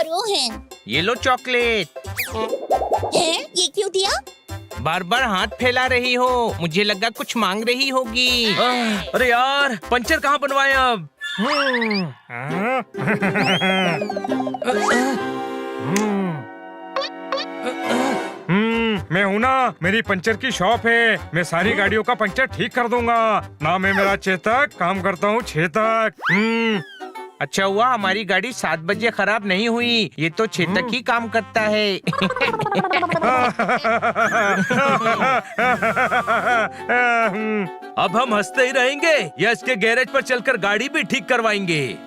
रोहन। ये लो चॉकलेट। है? ये क्यों दिया? बार बार हाथ फैला रही हो, मुझे लगा कुछ मांग रही होगी। अरे यार, पंचर कहाँ बनवाएं अब? मैं हूँ ना, मेरी पंचर की शॉप है। मैं सारी गाड़ियों का पंचर ठीक कर दूंगा। नाम है मेरा चेतक, काम करता हूँ छेतक। अच्छा हुआ हमारी गाड़ी 7 बजे खराब नहीं हुई। ये तो चेतक ही काम करता है। अब हम हंसते ही रहेंगे या इसके गैरेज पर चलकर गाड़ी भी ठीक करवाएंगे?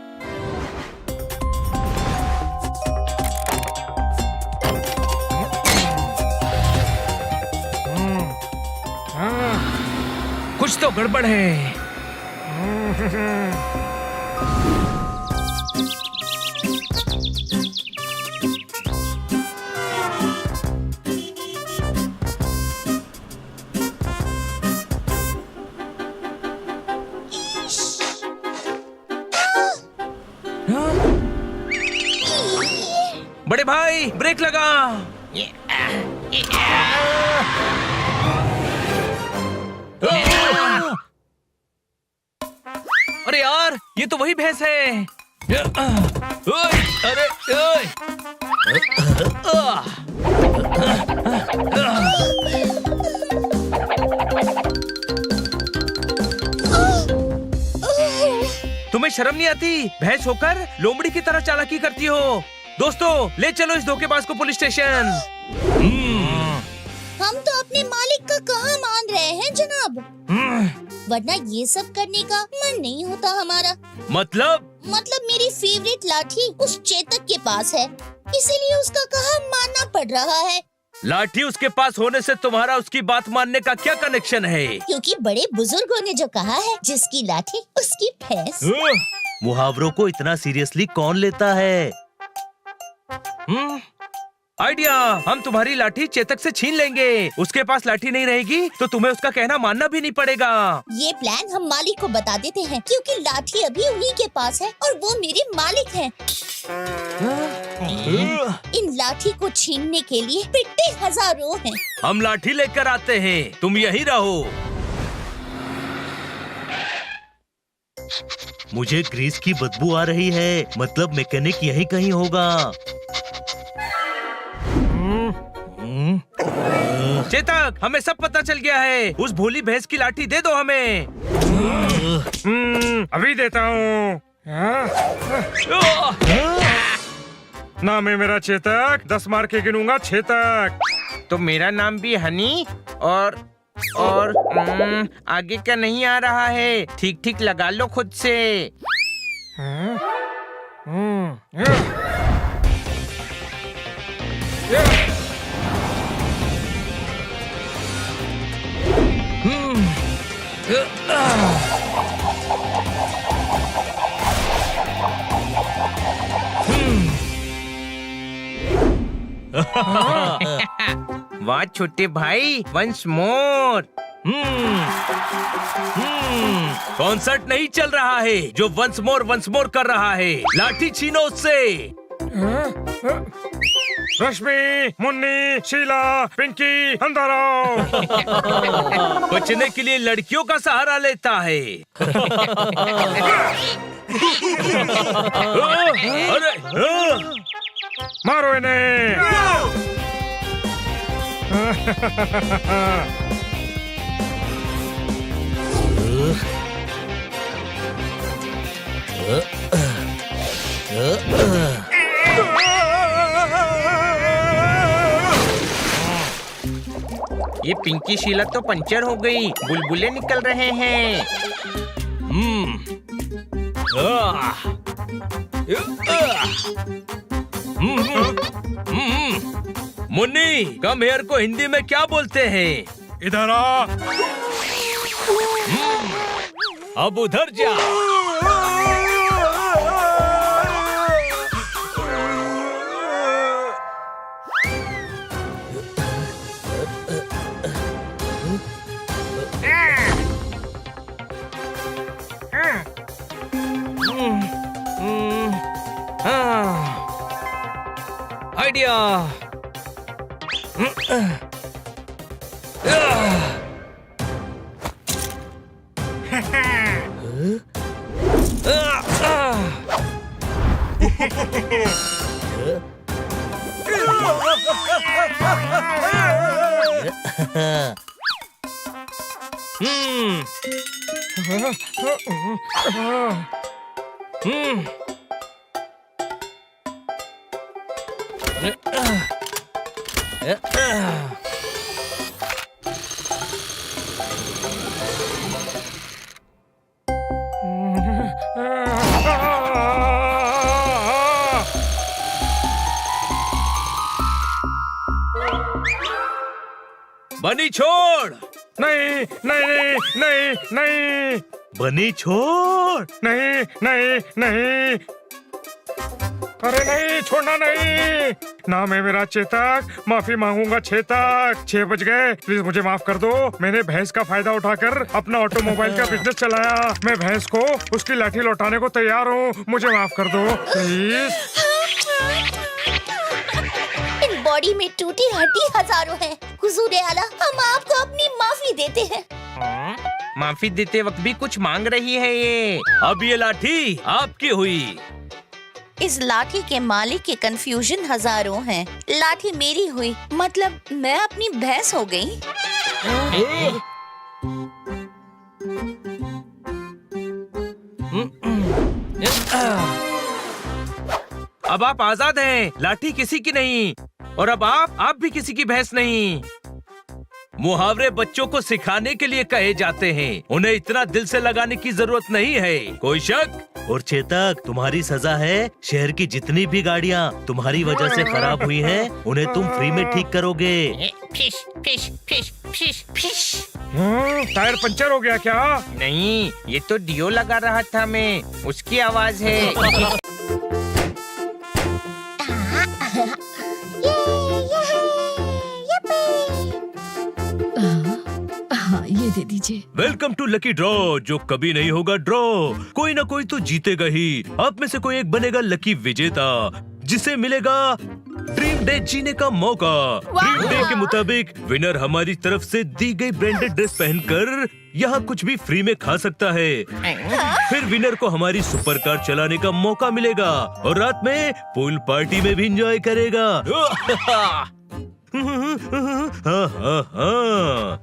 कुछ तो गड़बड़ है। बड़े भाई, ब्रेक लगा। अरे यार, ये तो वही भैंस है। ओए, अरे ओए। तुम्हें शर्म नहीं आती? भैंस होकर लोमड़ी की तरह चालाकी करती हो। दोस्तों, ले चलो इस धोखेबाज को पुलिस स्टेशन। हम तो अपने मालिक का कहाँ मान रहे हैं जनाब, वरना ये सब करने का मन नहीं होता हमारा। मतलब मेरी फेवरेट लाठी उस चेतक के पास है, इसीलिए उसका कहा मानना पड़ रहा है। लाठी उसके पास होने से तुम्हारा उसकी बात मानने का क्या कनेक्शन है? क्योंकि बड़े बुजुर्गों ने जो कहा है, जिसकी लाठी उसकी भैंस। मुहावरों को इतना सीरियसली कौन लेता है? आइडिया, हम तुम्हारी लाठी चेतक से छीन लेंगे। उसके पास लाठी नहीं रहेगी तो तुम्हें उसका कहना मानना भी नहीं पड़ेगा। ये प्लान हम मालिक को बता देते हैं, क्योंकि लाठी अभी उन्हीं के पास है और वो मेरे मालिक हैं। इन लाठी को छीनने के लिए पिट्टे हजारों हैं। हम लाठी लेकर आते हैं, तुम यहीं रहो। मुझे ग्रीस की बदबू आ रही है, मतलब मैकेनिक यहीं कहीं होगा। चेतक, हमें सब पता चल गया है। उस भोली भैंस की लाठी दे दो हमें। अभी देता हूँ। नाम है मेरा चेतक, 10 मार के गिनूंगा छेतक। तो मेरा नाम भी हनी और आगे का नहीं आ रहा है। ठीक ठीक लगा लो खुद से। वाह छोटे भाई, वंस मोर। कॉन्सर्ट नहीं चल रहा है जो वंस मोर कर रहा है। लाठी छीनो उससे। रश्मि, मुन्नी, शीला, पिंकी, अंदर आओ। बचने के लिए लड़कियों का सहारा लेता है। अरे मारो इन्हें। ये पिंकी शीला तो पंचर हो गई, बुलबुले निकल रहे हैं। मुन्नी, कम हेयर को हिंदी में क्या बोलते हैं? इधर आ। अब उधर जा। आइडिया। बनी छोड़। नहीं नहीं नहीं नहीं बनी छोड़। नहीं नहीं नहीं, अरे नहीं, छोड़ना नहीं। नाम है मेरा चेतक, माफी मांगूंगा चेतक। 6 बज गए, प्लीज मुझे माफ कर दो। मैंने भैंस का फायदा उठाकर अपना ऑटोमोबाइल का बिजनेस चलाया। मैं भैंस को उसकी लाठी लौटाने को तैयार हूँ, मुझे माफ कर दो प्लीज। इन बॉडी में टूटी हड्डी हजारों है। हुजूर आला, हम आपको अपनी माफी देते हैं। माफी देते वक्त भी कुछ मांग रही है ये। अब ये लाठी आपकी हुई। इस लाठी के मालिक के कंफ्यूजन हजारों हैं। लाठी मेरी हुई, मतलब मैं अपनी भैंस हो गई। अब आप आजाद हैं, लाठी किसी की नहीं, और अब आप भी किसी की भैंस नहीं। मुहावरे बच्चों को सिखाने के लिए कहे जाते हैं, उन्हें इतना दिल से लगाने की जरूरत नहीं है। कोई शक? और चेतक, तुम्हारी सजा है, शहर की जितनी भी गाड़ियाँ तुम्हारी वजह से खराब हुई हैं, उन्हें तुम फ्री में ठीक करोगे। Fish fish fish fish fish. Tyre puncture हो गया क्या? नहीं, ये तो डियो लगा रहा था मैं, उसकी आवाज है। हाँ, ये दे दीजिए। वेलकम टू लकी ड्रॉ, जो कभी नहीं होगा ड्रॉ। कोई ना कोई तो जीतेगा ही। आप में से कोई एक बनेगा लकी विजेता, जिसे मिलेगा ड्रीम डे जीने का मौका। ड्रीम डे के मुताबिक विनर हमारी तरफ से दी गई ब्रांडेड ड्रेस पहनकर यहाँ कुछ भी फ्री में खा सकता है। फिर विनर को हमारी सुपर कार चलाने का मौका मिलेगा और रात में पूल पार्टी में भी एंजॉय करेगा। हाँ हाँ हाँ।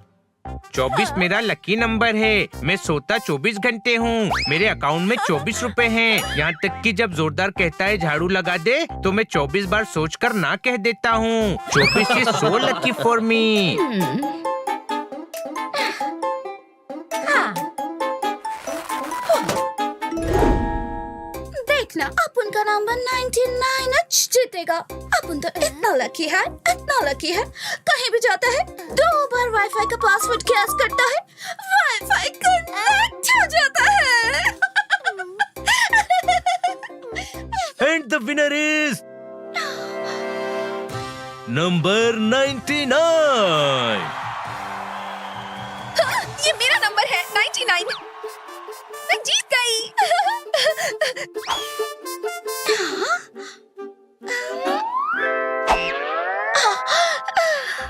24 मेरा लकी नंबर है। मैं सोता 24 घंटे हूँ। मेरे अकाउंट में 24 रुपए हैं। यहाँ तक कि जब जोरदार कहता है झाड़ू लगा दे, तो मैं 24 बार सोचकर ना कह देता हूँ। 24 is so lucky for me. देखना, अपन का नंबर 99 जीतेगा। अपन तो इतना लकी है, इतना लकी है, कहीं भी जाता है 2 बार वाईफाई का पासवर्ड गैस करता है, वाईफाई कनेक्ट हो जाता है। And the winner is number 99। ये मेरा नंबर है 99। मैं जीत गई।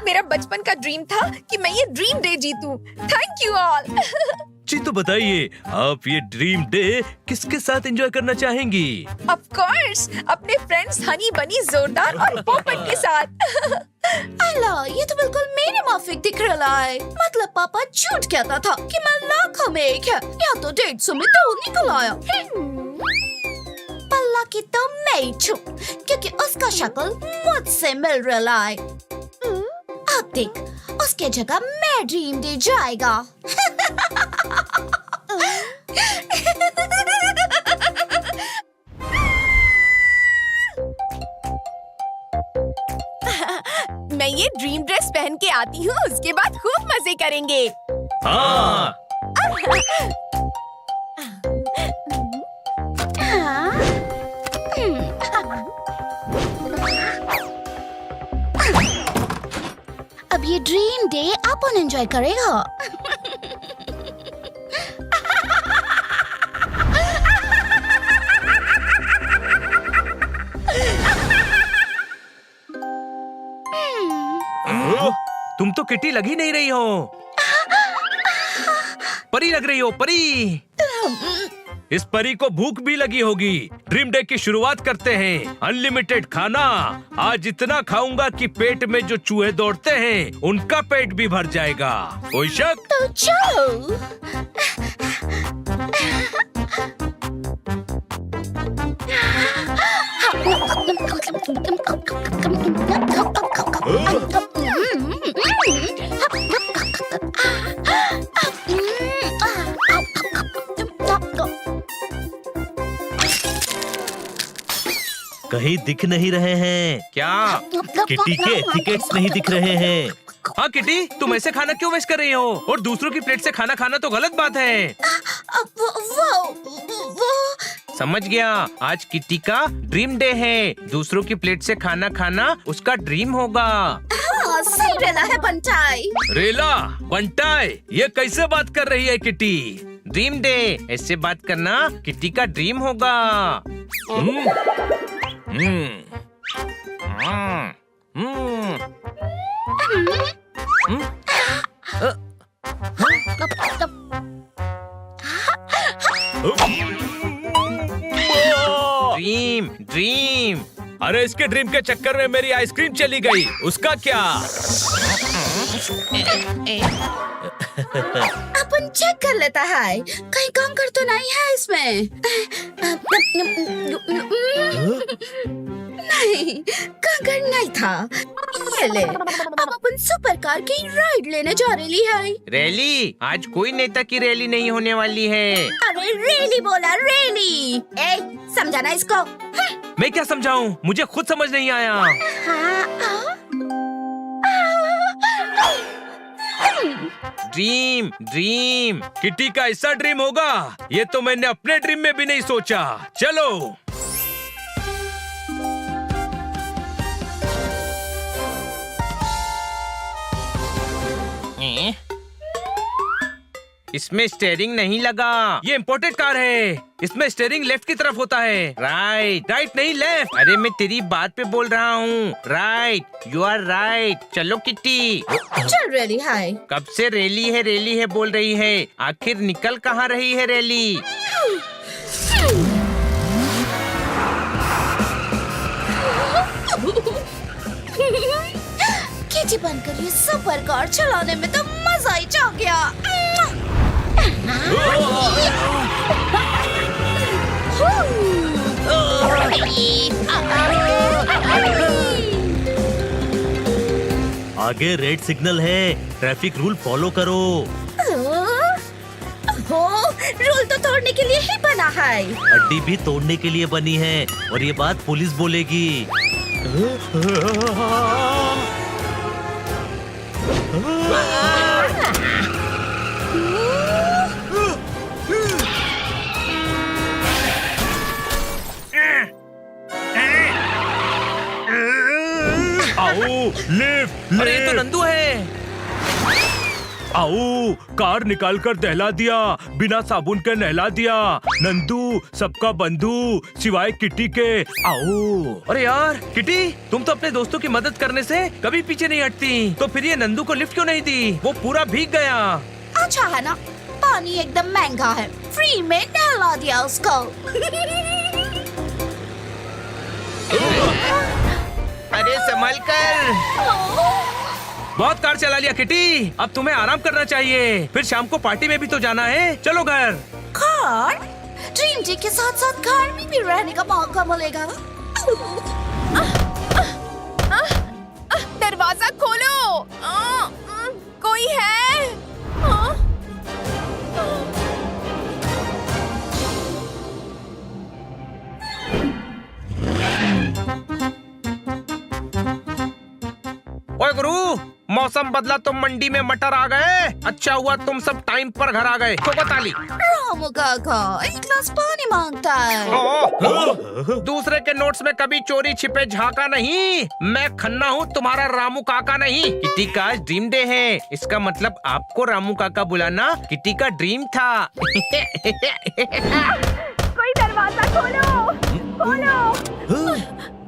मेरा बचपन का ड्रीम था कि मैं ये ड्रीम डे जीतूं। Thank you all. जी तो बताइए, आप ये ड्रीम डे किसके साथ एंजॉय करना चाहेंगी? ऑफ कोर्स, अपने फ्रेंड्स हनी बनी जोरदार और पोपट के साथ। अल्लाह, ये तो बिल्कुल मेरे माफिक दिख रहा है। मतलब पापा झूठ कहता था कि मैं लाखों में एक है, या तो 150 में 2 निकल आया। पल्ला की तो मैं ही छू, क्योंकि उसका शक्ल मुझसे मिल रहा है। अब देख, उसके जगह मैं ड्रीम डे जाएगा। मैं ये ड्रीम ड्रेस पहन के आती हूँ, उसके बाद खूब मजे करेंगे। हाँ। अब ये ड्रीम डे अपन एंजॉय करेगा। तो किटी लग ही नहीं रही हो। परी लग रही हो, परी। इस परी को भूख भी लगी होगी। ड्रीम डे की शुरुआत करते हैं। अनलिमिटेड खाना। आज इतना खाऊंगा कि पेट में जो चूहे दौड़ते हैं उनका पेट भी भर जाएगा। कोई शक? तो चलो। कहीं दिख नहीं रहे हैं। क्या? किटी के एथिकेट्स नहीं दिख रहे हैं। हाँ किटी, तुम ऐसे खाना क्यों वेस्ट कर रही हो? और दूसरों की प्लेट से खाना खाना तो गलत बात है। वो समझ गया, आज किटी का ड्रीम डे है। दूसरों की प्लेट से खाना खाना उसका ड्रीम होगा। हाँ, सही रेला है बंटाई। रेला, बंटाई, ये कैसे बात कर रही है किटी? ड्रीम डे, ऐसे बात करना किटी का ड्रीम होगा। Dream dream. अरे इसके ड्रीम के चक्कर में मेरी आइसक्रीम चली गई, उसका क्या? अपन चेक कर लेता है, कहीं कंकर तो नहीं है इसमें। नहीं, कंकर नहीं था। ये ले, अब अपन सुपर कार की राइड लेने जा रही है। रैली? आज कोई नेता की रैली नहीं होने वाली है। अरे रैली बोला, रैली। ए, समझाना इसको। मैं क्या समझाऊं? मुझे खुद समझ नहीं आया। Dream dream. किटी का ऐसा ड्रीम होगा, ये तो मैंने अपने ड्रीम में भी नहीं सोचा। चलो। इसमें स्टेयरिंग नहीं लगा। ये इम्पोर्टेड कार है, इसमें स्टीयरिंग लेफ्ट की तरफ होता है। राइट। राइट नहीं, लेफ्ट। अरे मैं तेरी बात पे बोल रहा हूँ। Right, you are right. चलो किट्टी। चल रैली है। कब से रैली है बोल रही है। आखिर निकल कहाँ रही है रैली? किटी बनकर ये सुपर कार चलाने में तो मजा ही आ गया। आगे रेड सिग्नल है, ट्रैफिक रूल फॉलो करो। रूल तो तोड़ने के लिए ही बना है। अड्डी भी तोड़ने के लिए बनी है, और ये बात पुलिस बोलेगी। आओ, लिफ्ट। अरे ये तो नंदू है। आओ, कार निकाल कर दहला दिया, बिना साबुन के नहला दिया। नंदू सबका बंधु सिवाय किटी के। आओ। अरे यार किटी, तुम तो अपने दोस्तों की मदद करने से कभी पीछे नहीं हटती। तो फिर ये नंदू को लिफ्ट क्यों नहीं दी? वो पूरा भीग गया। अच्छा है ना, पानी एकदम महंगा है, फ्री में नहला दिया उसको। अरे संभल कर। बहुत कार चला लिया किटी, अब तुम्हें आराम करना चाहिए। फिर शाम को पार्टी में भी तो जाना है। चलो घर। कार? ड्रीम जी के साथ साथ कार में भी रहने का मौका मिलेगा। दरवाजा खोलो। कोई है? ओए गुरु, मौसम बदला तो मंडी में मटर आ गए। अच्छा हुआ तुम सब टाइम पर घर आ गए। तो बता ली। रामू काका एक गिलास पानी मांगता है। दूसरे के नोट्स में कभी चोरी छिपे झाका नहीं। मैं खन्ना हूँ, तुम्हारा रामू काका नहीं। किटी का आज ड्रीम डे है, इसका मतलब आपको रामू काका बुलाना किटी का ड्रीम था। कोई दरवाजा खोलो।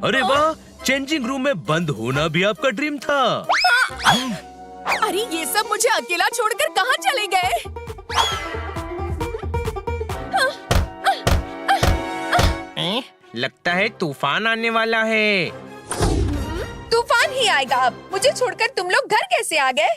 अरे वाह, चेंजिंग रूम में बंद होना भी आपका ड्रीम था। अरे ये सब मुझे अकेला छोड़कर कहाँ चले गए? लगता है तूफान आने वाला है। तूफान ही आएगा अब। मुझे छोड़कर तुम लोग घर कैसे आ गए?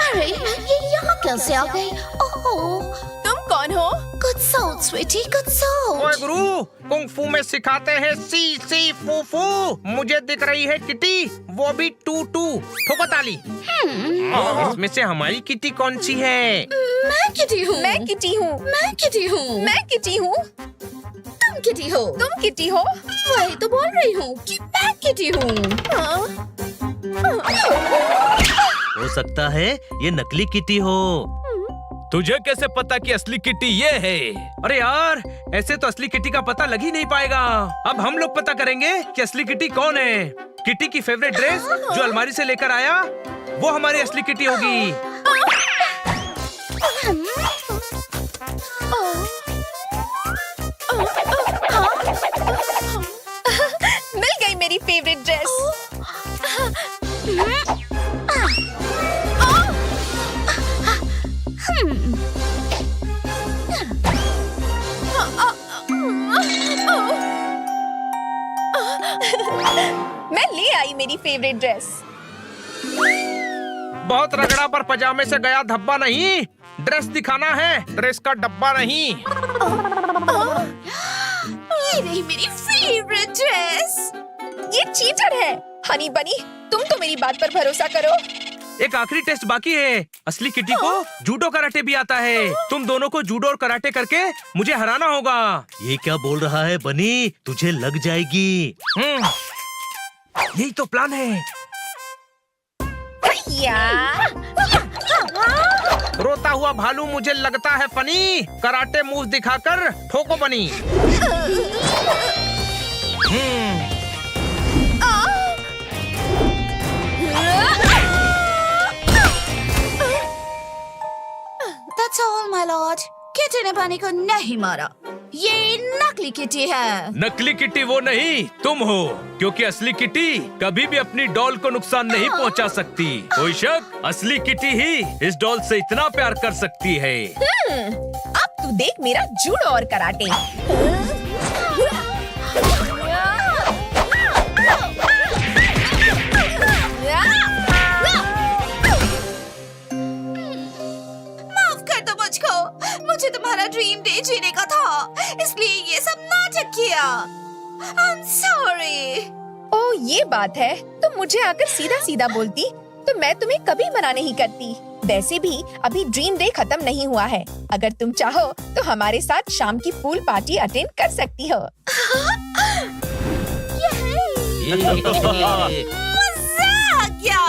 अरे ये यहाँ कैसे आ गई? ओह, तुम कौन हो? good soul, sweetie, good soul. ओए गुरु, कुंग फू में सिखाते हैं सी सी फू फू। मुझे दिख रही है किटी, वो भी टू टू। ठोको ताली। इसमें से हमारी किटी कौन सी है? मैं किटी हूँ। मैं किटी हूँ। मैं किटी हूँ। मैं किटी हूँ। तुम किटी हो। तुम किटी हो। वही तो बोल रही हूँ कि मैं किटी हूँ। हो सकता है ये नकली किटी हो। तुझे कैसे पता कि असली किटी ये है? अरे यार, ऐसे तो असली किटी का पता लग ही नहीं पाएगा। अब हम लोग पता करेंगे कि असली किटी कौन है। किटी की फेवरेट ड्रेस जो अलमारी से लेकर आया, वो हमारी असली किटी होगी। मिल गई मेरी फेवरेट ड्रेस। मैं ले आई मेरी फेवरेट ड्रेस। बहुत रगड़ा पर पजामे से गया धब्बा नहीं। ड्रेस दिखाना है, ड्रेस का डब्बा नहीं। ये रही मेरी फेवरेट ड्रेस। ये चीटर है। हनी बनी, तुम तो मेरी बात पर भरोसा करो। एक आखिरी टेस्ट बाकी है। असली किटी को जूडो कराटे भी आता है। तुम दोनों को जूडो और कराटे करके मुझे हराना होगा। ये क्या बोल रहा है बनी? तुझे लग जाएगी। यही तो प्लान है। रोता हुआ भालू मुझे लगता है फनी। कराटे मूव दिखाकर ठोको बनी। That's all, my lord. Kitty ने बनी को नहीं मारा। ये नकली किटी है। नकली किटी वो नहीं, तुम हो। क्योंकि असली किटी कभी भी अपनी डॉल को नुकसान नहीं पहुंचा सकती। कोई शक, असली किटी ही इस डॉल से इतना प्यार कर सकती है। अब तू देख मेरा जूडो और कराटे। माफ कर दो मुझको। मुझे तुम्हारा ड्रीम डे जीने का था, इसलिए ये सब नाटक किया। I'm sorry. ओ ये बात है। तुम मुझे आकर सीधा सीधा बोलती तो मैं तुम्हें कभी मना नहीं करती। वैसे भी अभी ड्रीम डे खत्म नहीं हुआ है। अगर तुम चाहो तो हमारे साथ शाम की पूल पार्टी अटेंड कर सकती हो। मजा आ गया।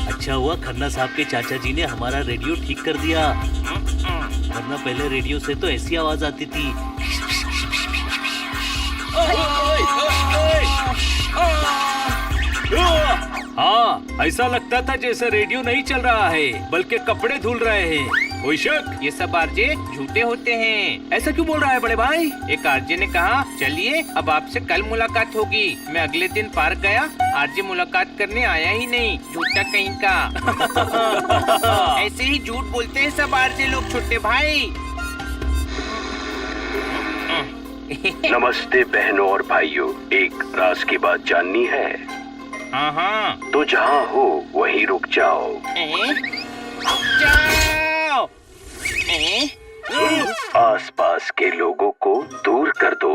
अच्छा हुआ खन्ना साहब के चाचा जी ने हमारा रेडियो ठीक कर दिया, वरना पहले रेडियो से तो ऐसी आवाज आती थी। हाँ, ऐसा लगता था जैसे रेडियो नहीं चल रहा है बल्कि कपड़े धुल रहे हैं। कोई शक? ये सब आरजे झूठे होते हैं। ऐसा क्यों बोल रहा है बड़े भाई? एक आरजे ने कहा चलिए अब आपसे कल मुलाकात होगी। मैं अगले दिन पार्क गया, आरजे मुलाकात करने आया ही नहीं। झूठा कहीं का। ऐसे ही झूठ बोलते हैं सब आरजे लोग छोटे भाई। नमस्ते बहनों और भाइयों, एक राज की बात जाननी है? हाँ हाँ। तो जहाँ हो वहीं रुक जाओ। जाओ। आसपास के लोगों को दूर कर दो।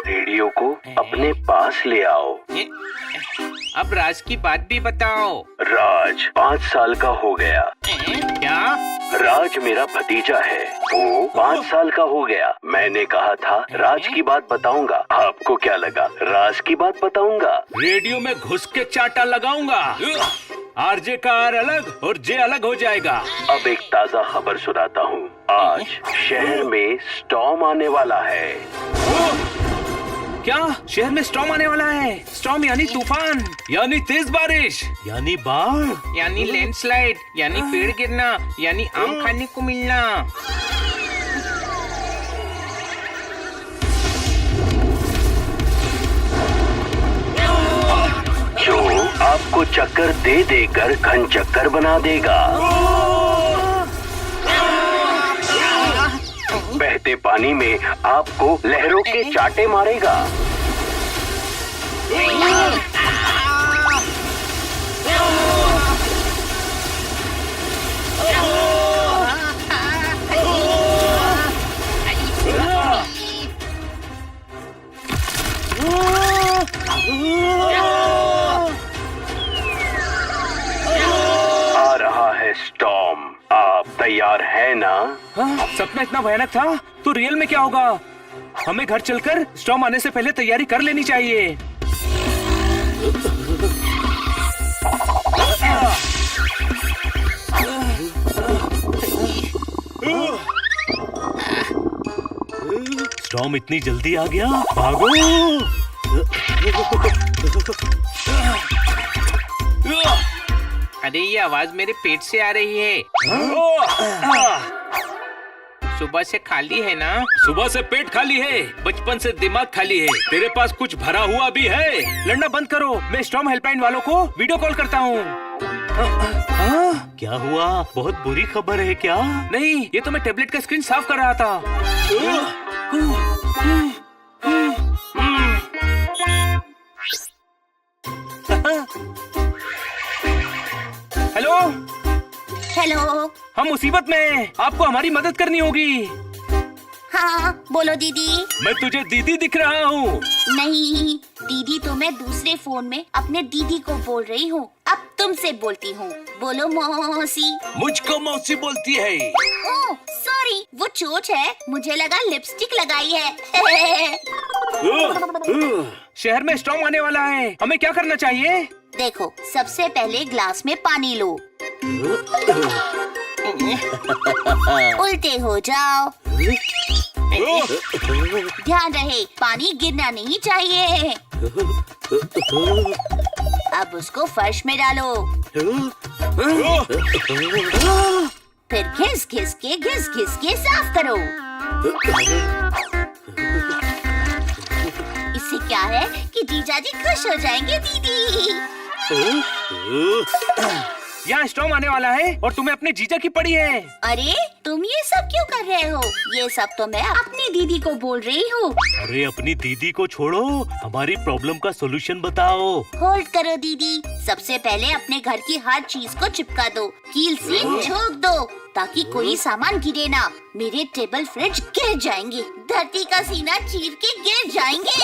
रेडियो को अपने पास ले आओ। अब राज की बात भी बताओ। राज 5 साल का हो गया। क्या? राज मेरा भतीजा है, वो 5 साल का हो गया। मैंने कहा था राज की बात बताऊंगा। आपको क्या लगा राज की बात बताऊंगा? रेडियो में घुस के चाटा लगाऊंगा। आरजे का आर अलग और जे अलग हो जाएगा। अब एक ताजा खबर सुनाता हूँ। आज शहर में स्टॉर्म आने वाला है। क्या शहर में स्टॉर्म आने वाला है? स्टॉर्म यानी तूफान, यानी तेज बारिश, यानी बाढ़, यानी लैंडस्लाइड, यानी पेड़ गिरना, यानी आम खाने को मिलना। जो आपको चक्कर दे देकर घन चक्कर बना देगा। बहते पानी में आपको लहरों के चाटे मारेगा। आ रहा है स्टॉर्म। आप तैयार हैं ना? सपना इतना भयानक था तो रियल में क्या होगा? हमें घर चलकर स्टॉर्म आने से पहले तैयारी कर लेनी चाहिए। स्टॉर्म इतनी जल्दी आ गया, भागो। अरे ये आवाज मेरे पेट से आ रही है। सुबह से खाली है ना? सुबह से पेट खाली है, बचपन से दिमाग खाली है। तेरे पास कुछ भरा हुआ भी है? लड़ना बंद करो, मैं स्टॉर्म हेल्पलाइन वालों को वीडियो कॉल करता हूँ। क्या हुआ? बहुत बुरी खबर है क्या? नहीं, ये तो मैं टेबलेट का स्क्रीन साफ कर रहा था। Hello, hello. हम मुसीबत में हैं। आपको हमारी मदद करनी होगी। हाँ बोलो दीदी। मैं तुझे दीदी दिख रहा हूँ। नहीं दीदी, तो मैं दूसरे फोन में अपने दीदी को बोल रही हूँ। अब तुमसे बोलती हूँ। बोलो मौसी। मुझको मौसी बोलती है। ओह सॉरी, वो चोच है, मुझे लगा लिपस्टिक लगाई है। शहर में स्टॉर्म आने वाला है, हमें क्या करना चाहिए? देखो, सबसे पहले ग्लास में पानी लो, उल्टे हो जाओ। ध्यान रहे पानी गिरना नहीं चाहिए। अब उसको फर्श में डालो, फिर घिस घिस के साफ करो। इससे क्या है कि जीजाजी खुश हो जाएंगे दीदी। यहाँ स्टॉर्म आने वाला है और तुम्हें अपने जीजा की पड़ी है। अरे तुम ये सब क्यों कर रहे हो? ये सब तो मैं अपनी दीदी को बोल रही हूँ। अरे अपनी दीदी को छोड़ो, हमारी प्रॉब्लम का सॉल्यूशन बताओ। होल्ड करो दीदी। सबसे पहले अपने घर की हर चीज को चिपका दो, कील से झोंक दो ताकि कोई सामान गिरे ना। मेरे टेबल फ्रिज गिर जाएंगे, धरती का सीना चीर के गिर जाएंगे।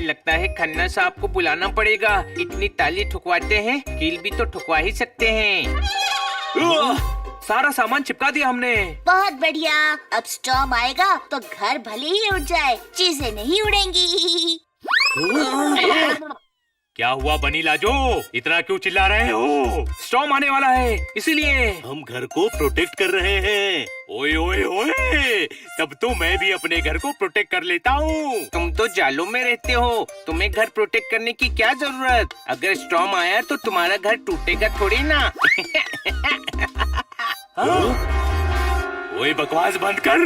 लगता है खन्ना साहब को बुलाना पड़ेगा। इतनी ताली ठुकवाते हैं, कील भी तो ठुकवा ही सकते हैं। सारा सामान चिपका दिया हमने। बहुत बढ़िया। अब स्टॉर्म आएगा तो घर भले ही उड़ जाए, चीजें नहीं उड़ेंगी। क्या हुआ बनी लाजो, इतना क्यों चिल्ला रहे हो? स्टॉर्म आने वाला है, इसीलिए हम घर को प्रोटेक्ट कर रहे हैं। ओए ओए ओए, तब तो मैं भी अपने घर को प्रोटेक्ट कर लेता हूँ। तुम तो जालों में रहते हो, तुम्हें घर प्रोटेक्ट करने की क्या जरूरत? अगर स्टॉर्म आया तो तुम्हारा घर टूटेगा थोड़ी ना। ओए बकवास बंद कर।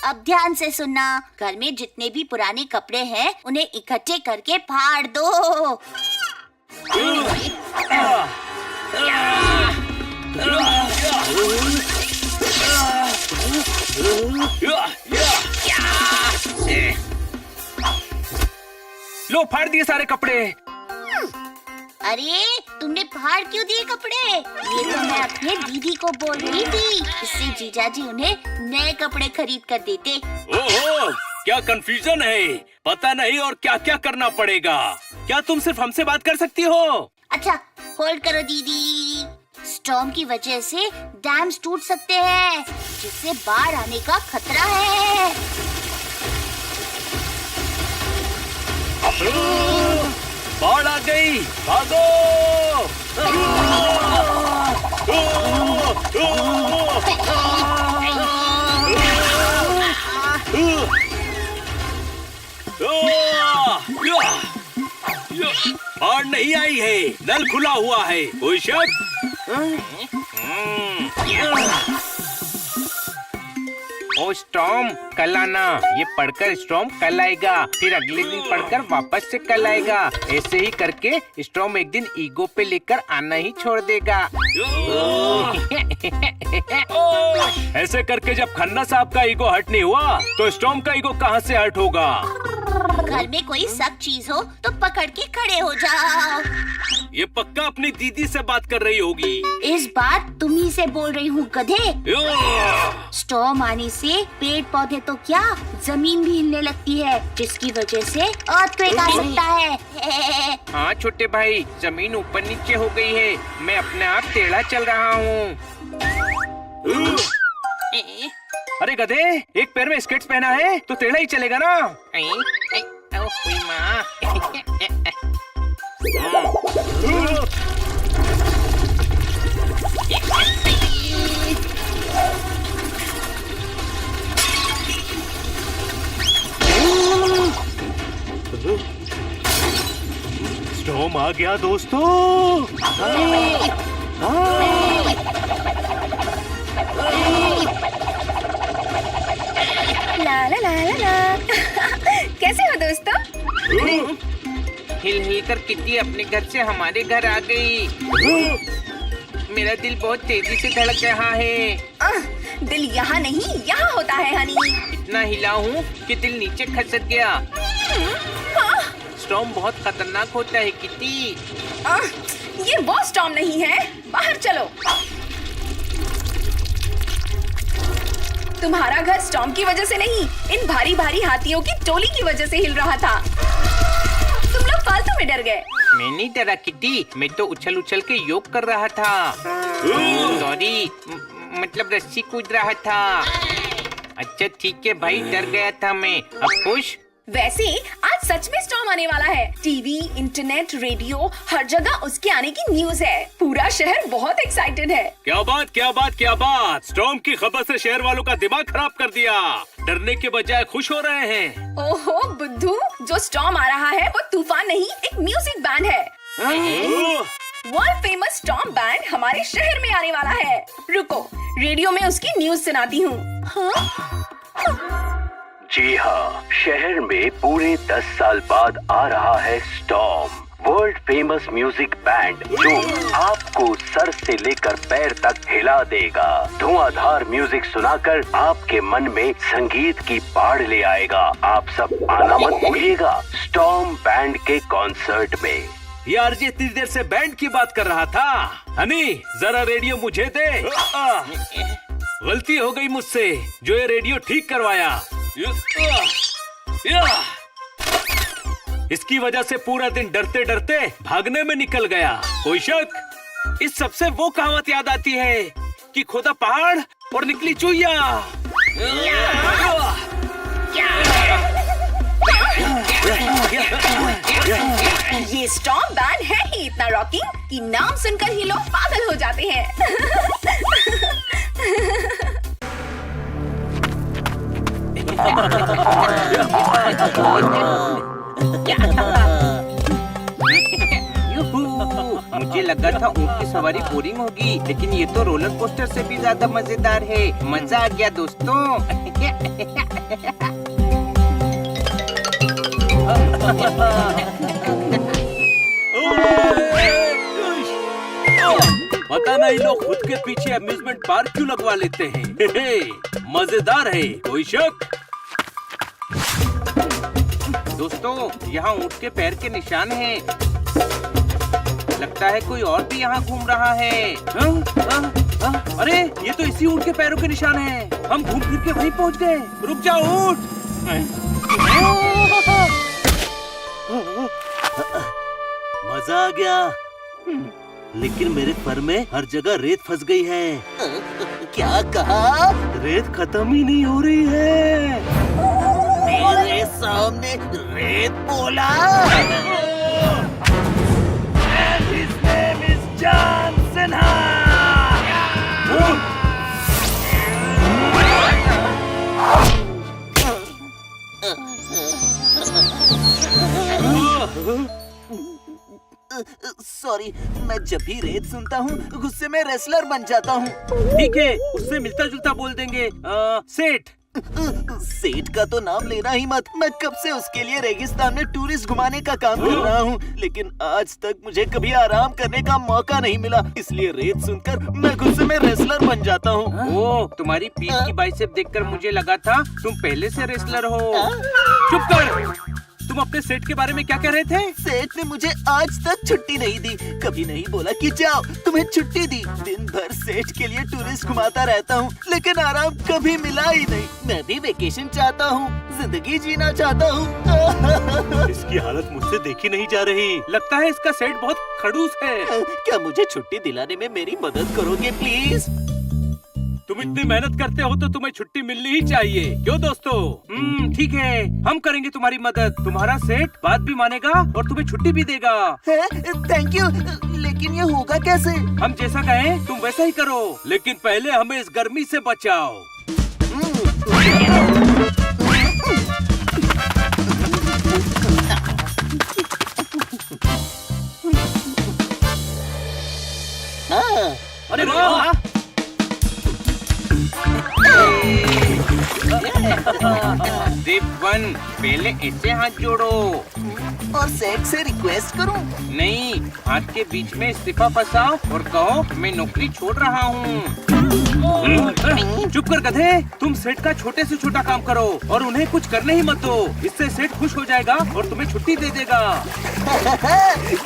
अब ध्यान से सुनना, घर में जितने भी पुराने कपड़े हैं उन्हें इकट्ठे करके फाड़ दो। लो फाड़ दिए सारे कपड़े। अरे तुमने फाड़ क्यों दिए कपड़े? ये तो मैं अपने दीदी को बोल रही थी, इससे जीजाजी उन्हें नए कपड़े खरीद कर देते। ओहो, क्या कंफ्यूजन है? पता नहीं और क्या क्या करना पड़ेगा। क्या तुम सिर्फ हमसे बात कर सकती हो? अच्छा होल्ड करो दीदी। स्टॉर्म की वजह से डैम्स टूट सकते हैं, जिससे बाढ़ आने का खतरा है। बाढ़ आ गई, भागो! बाढ़ नहीं आई है, नल खुला हुआ है। कोई शक? ओ स्टॉर्म कल आना। ये पढ़कर स्टॉर्म कल आएगा, फिर अगले दिन पढ़कर वापस से कल आएगा। ऐसे ही करके स्टॉर्म एक दिन ईगो पे लेकर आना ही छोड़ देगा। ऐसे करके जब खन्ना साहब का ईगो हट नहीं हुआ, तो स्टॉर्म का ईगो कहाँ से हट होगा? घर में कोई सख्त चीज हो तो पकड़ के खड़े हो जाओ। ये पक्का अपनी दीदी से बात कर रही होगी। इस बात तुम ही से बोल रही हूँ गधे। स्टॉर्म आने से पेड़ पौधे तो क्या जमीन भी हिलने लगती है, जिसकी वजह से अर्थक्वेक आ सकता है। हाँ छोटे भाई, जमीन ऊपर नीचे हो गई है। मैं अपने आप टेढ़ा चल रहा हूँ। अरे गधे, एक पैर में स्केट्स पहना है तो टेढ़ा ही चलेगा ना? स्टॉर्म आ गया दोस्तों। ला ला ला ला ला। कैसे हो दोस्तों? हिल हिल कर किट्टी अपने घर से हमारे घर आ गई। मेरा दिल बहुत तेजी से धड़क रहा है। दिल यहाँ नहीं, यहाँ होता है हनी। इतना हिला हूँ कि दिल नीचे खसक गया। स्टॉर्म बहुत खतरनाक होता है किट्टी। ये वो स्टॉर्म नहीं है, बाहर चलो। तुम्हारा घर स्टॉर्म की वजह से नहीं, इन भारी भारी हाथियों की टोली की वजह से हिल रहा था। तुम लोग फालतू में डर गए। मैं नहीं डरा किट्टी, मैं तो उछल उछल के योग कर रहा था। सॉरी, मतलब रस्सी कूद रहा था। अच्छा ठीक है भाई, डर गया था मैं। अब खुश? वैसे आज सच में स्टॉर्म आने वाला है। टीवी, इंटरनेट, रेडियो, हर जगह उसके आने की न्यूज है। पूरा शहर बहुत एक्साइटेड है। क्या बात, क्या बात, क्या बात! स्टॉर्म की खबर से शहर वालों का दिमाग खराब कर दिया। डरने के बजाय खुश हो रहे हैं। ओहो बुद्धू, जो स्टॉर्म आ रहा है वो तूफान नहीं, एक म्यूजिक बैंड है। वर्ल्ड फेमस स्टॉर्म बैंड हमारे शहर में आने वाला है। रुको, रेडियो में उसकी न्यूज सुनाती हूँ। जी हाँ, शहर में पूरे 10 साल बाद आ रहा है storm, world famous music band, जो आपको सर से लेकर पैर तक हिला देगा। धुआंधार म्यूजिक सुनाकर आपके मन में संगीत की बाढ़ ले आएगा। आप सब आना मत भूलिएगा स्टॉर्म बैंड के कॉन्सर्ट में। यार जी इतनी देर से बैंड की बात कर रहा था। हनी, जरा रेडियो मुझे दे। गलती हो गई मुझसे, जो ये रेडियो ठीक करवाया। इसकी वजह से पूरा दिन डरते डरते भागने में निकल गया। कोई शक? इस सबसे वो कहावत याद आती है कि खोदा पहाड़ और निकली चुईया। ये स्टॉर्म बैंड है ही इतना रॉकिंग कि नाम सुनकर ही लोग पागल हो जाते हैं। मुझे लगा था ऊँट की सवारी बोरिंग होगी, लेकिन ये तो रोलर कोस्टर से भी ज्यादा मजेदार है। मजा आ गया दोस्तों। पता नहीं लोग खुद के पीछे अम्यूजमेंट पार्क क्यों लगवा लेते हैं। मजेदार है, कोई शक? दोस्तों, यहाँ ऊँट के पैर के निशान हैं। लगता है कोई और भी यहाँ घूम रहा है। अरे ये तो इसी ऊँट के पैरों के निशान हैं। हम घूम फिर के वहीं पहुँच गए। रुक जाओ ऊँट। मजा आ गया, लेकिन मेरे फर में हर जगह रेत फंस गई है। क्या कहा? रेत खत्म ही नहीं हो रही है। मेरे सामने रेत बोला? सॉरी, मैं जब भी रेत सुनता हूँ गुस्से में रेसलर बन जाता हूँ। ठीक है, उससे मिलता जुलता बोल देंगे। सेठ। सेठ का तो नाम लेना ही मत। मैं कब से उसके लिए रेगिस्तान में टूरिस्ट घुमाने का काम कर रहा हूँ, लेकिन आज तक मुझे कभी आराम करने का मौका नहीं मिला। इसलिए रेत सुनकर मैं गुस्से में रेसलर बन जाता हूँ। ओह, तुम्हारी पीठ की बाइसेप देखकर मुझे लगा था तुम पहले से रेसलर हो। चुप कर। तुम अपने सेठ के बारे में क्या कह रहे थे? सेठ ने मुझे आज तक छुट्टी नहीं दी। कभी नहीं बोला कि जाओ, तुम्हें छुट्टी दी। दिन भर सेठ के लिए टूरिस्ट घुमाता रहता हूँ, लेकिन आराम कभी मिला ही नहीं। मैं भी वेकेशन चाहता हूँ, जिंदगी जीना चाहता हूँ। इसकी हालत मुझसे देखी नहीं जा रही। लगता है इसका सेठ बहुत खड़ूस है। क्या मुझे छुट्टी दिलाने में मेरी मदद करोगे प्लीज? तुम इतनी मेहनत करते हो तो तुम्हें छुट्टी मिलनी ही चाहिए। क्यों दोस्तों? ठीक है, हम करेंगे तुम्हारी मदद। तुम्हारा सेठ बात भी मानेगा और तुम्हें छुट्टी भी देगा। थैंक यू, लेकिन ये होगा कैसे? हम जैसा कहें तुम वैसा ही करो, लेकिन पहले हमें इस गर्मी से बचाओ। अरे वाह! स्टेप 1, पहले ऐसे हाथ जोड़ो। और सेठ से रिक्वेस्ट करूं? नहीं, हाथ के बीच में इस्तीफा फंसाओ और कहो मैं नौकरी छोड़ रहा हूँ। चुप कर गधे। तुम सेठ का छोटे से छोटा काम करो और उन्हें कुछ करने ही मत दो। इससे सेठ खुश हो जाएगा और तुम्हें छुट्टी दे देगा।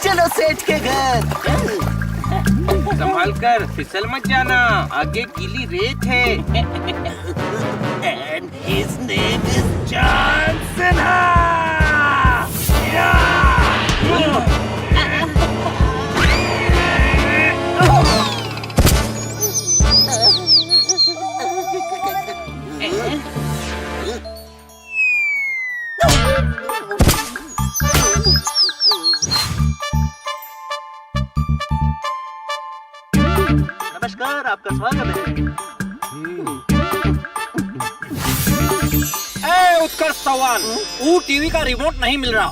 चलो सेठ के घर। संभाल कर, फिसल मत जाना, आगे गीली रेत है। And his name is John Cena. नमस्कार, आपका स्वागत है। उत्कर्ष सवाल, वो टीवी का रिमोट नहीं मिल रहा।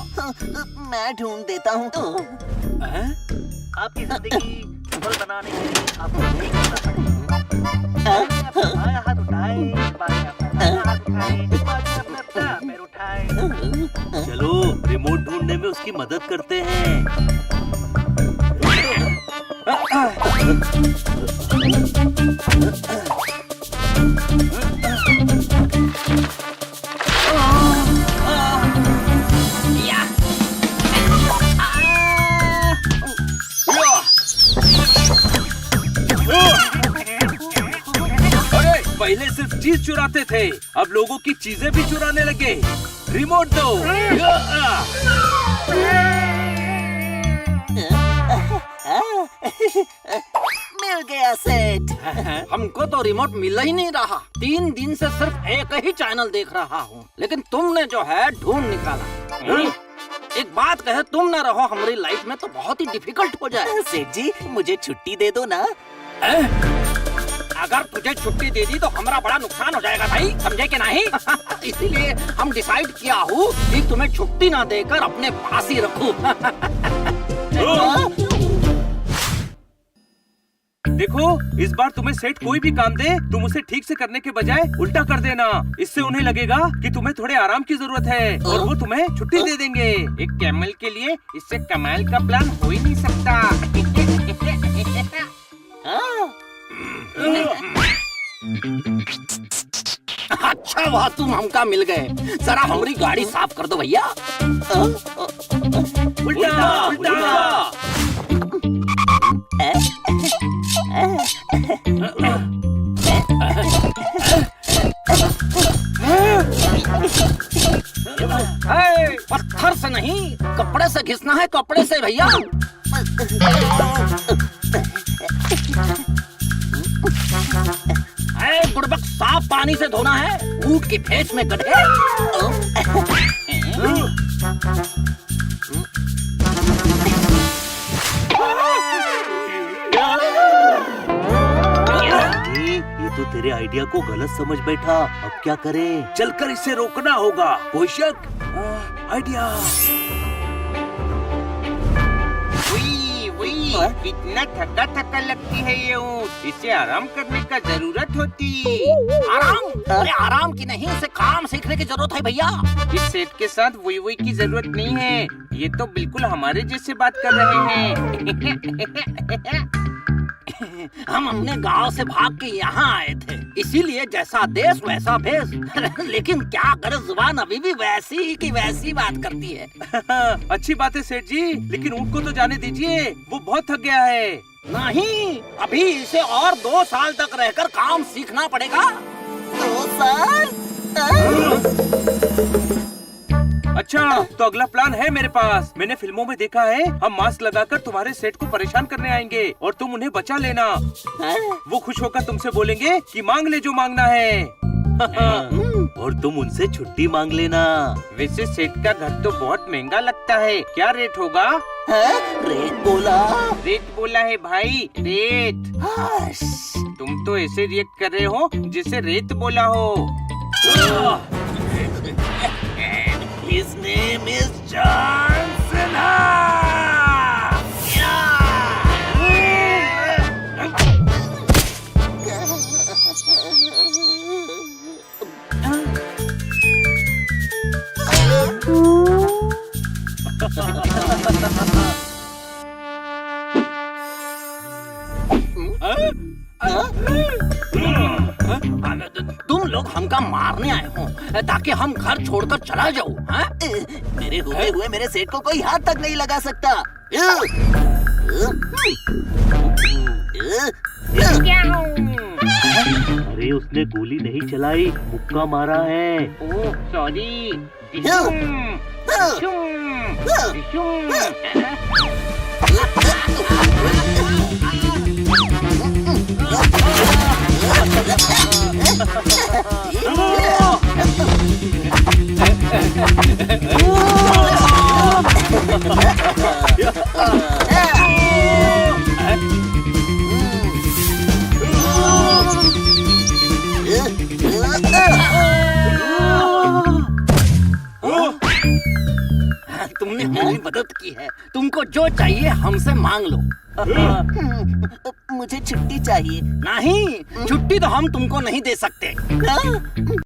मैं ढूंढ देता हूँ। आपकी जिंदगी सफल बनाने के लिए आपको यही करना पड़ेगा। बायां हाथ उठाए, बायां हाथ उठाए, बायां अपना पैर उठाए। चलो, रिमोट ढूंढने में उसकी मदद करते हैं। पहले सिर्फ चीज चुराते थे, अब लोगों की चीजें भी चुराने लगे। रिमोट दो। मिल गया सेठ। हमको तो रिमोट मिल ही नहीं रहा। 3 दिन से सिर्फ एक ही चैनल देख रहा हूँ, लेकिन तुमने जो है ढूंढ निकाला। एक बात कहे, तुम न रहो हमारी लाइफ में तो बहुत ही डिफिकल्ट हो जाए। सेठ जी, मुझे छुट्टी दे दो ना। अगर तुझे छुट्टी दे दी तो हमारा बड़ा नुकसान हो जाएगा भाई, समझे कि नहीं? इसीलिए हम डिसाइड किया हूँ कि तुम्हें छुट्टी ना देकर अपने पास ही रखूं। देखो, इस बार तुम्हें सेठ कोई भी काम दे, तुम उसे ठीक से करने के बजाय उल्टा कर देना। इससे उन्हें लगेगा कि तुम्हें थोड़े आराम की जरूरत है और वो तुम्हें छुट्टी दे देंगे। एक कैमल के लिए इससे कमाल का प्लान हो ही नहीं सकता। अच्छा हुआ तुम हमका मिल गए। जरा हमारी गाड़ी साफ कर दो भैया। उल्टा उल्टा। पत्थर से नहीं, कपड़े से घिसना है, कपड़े से भैया। बुड़बक, साफ पानी से धोना है, ऊँट की फेस में गधे। ये तो तेरे आइडिया को गलत समझ बैठा। अब क्या करें? चलकर इसे रोकना होगा। कोई शक? आइडिया। कितना थका थका लगती है ये ऊँट। इसे आराम करने का जरूरत होती। आराम? अरे आराम की नहीं, इसे काम सीखने की जरूरत है भैया। इस सेठ के साथ वही की जरूरत नहीं है। ये तो बिल्कुल हमारे जैसे बात कर रहे हैं। हम अपने गांव से भाग के यहाँ आए थे, इसीलिए जैसा देश वैसा भेष। लेकिन क्या करे, जुबान अभी भी वैसी की वैसी बात करती है। अच्छी बात है सेठ जी, लेकिन ऊँट को तो जाने दीजिए, वो बहुत थक गया है। नहीं, अभी इसे और 2 साल तक रहकर काम सीखना पड़ेगा। 2 साल? अच्छा, तो अगला प्लान है मेरे पास। मैंने फिल्मों में देखा है, हम मास्क लगाकर तुम्हारे सेठ को परेशान करने आएंगे और तुम उन्हें बचा लेना। वो खुश होकर तुमसे बोलेंगे कि मांग ले जो मांगना है। और तुम उनसे छुट्टी मांग लेना। वैसे सेठ का घर तो बहुत महंगा लगता है, क्या रेट होगा? रेट बोला? रेट बोला है भाई, रेट। तुम तो ऐसे रिएक्ट कर रहे हो जैसे रेत बोला हो। His name is John Cena. तुम लोग हमका मारने आए हो ताकि हम घर छोड़कर चला जाऊं? मेरे डूबे हुए मेरे सेठ को कोई हाथ तक नहीं लगा सकता। अरे उसने गोली नहीं चलाई, मुक्का मारा है। Oh sorry. तुमने हमारी मदद की है, तुमको जो चाहिए हमसे मांग लो। मुझे छुट्टी चाहिए। नहीं, छुट्टी तो हम तुमको नहीं दे सकते।